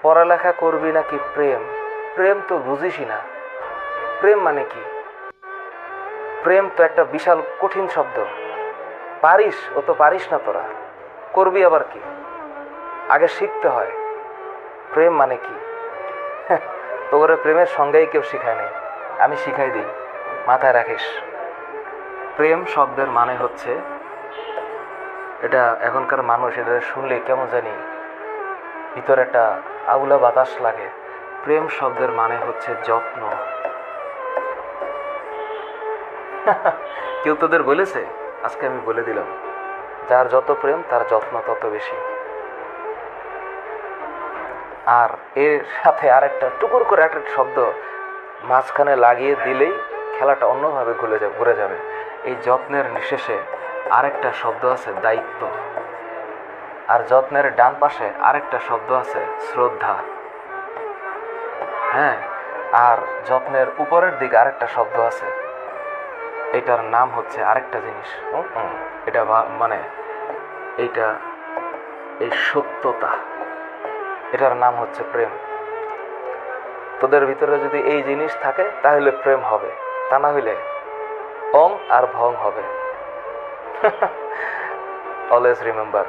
পড়ালেখা করবি নাকি প্রেম? প্রেম তো বুঝিসই না। প্রেম মানে কি? প্রেম তো একটা বিশাল কঠিন শব্দ। পারিস? ও তো পারিস না তোরা, করবি আবার কি? আগে শিখতে হয় প্রেম মানে কি। তোরে প্রেমের সঙ্গেই কেউ শিখায় নাই, আমি শিখাই দিই, মাথায় রাখিস। প্রেম শব্দের মানে হচ্ছে, এটা এখনকার মানুষ এটা শুনলে কেমন জানি ভিতরে একটা আউলা বাতাস লাগে। প্রেম শব্দের মানে হচ্ছে যত্ন। কেউ তোদের বলেছে? আজকে আমি বলে দিলাম, যার যত প্রেম তার যত্ন তত বেশি। আর এর সাথে আরেকটা টুকুর করে একটা শব্দ মাঝখানে লাগিয়ে দিলেই খেলাটা অন্যভাবে ঘুরে যাবে। এই যত্নের শেষে আরেকটা শব্দ আছে, দায়িত্ব। আর যত্নের ডান পাশে আরেকটা শব্দ আছে, শ্রদ্ধা। হ্যাঁ, আর যত্নের উপরের দিকে আরেকটা শব্দ আছে, এটার নাম হচ্ছে আরেকটা জিনিস। এটা মানে এইটা, এই সত্যতা, এটার নাম হচ্ছে প্রেম। তোদের ভিতরে যদি এই জিনিস থাকে তাহলে প্রেম হবে, তা না হইলে অং আর ভং হবে। Always remember.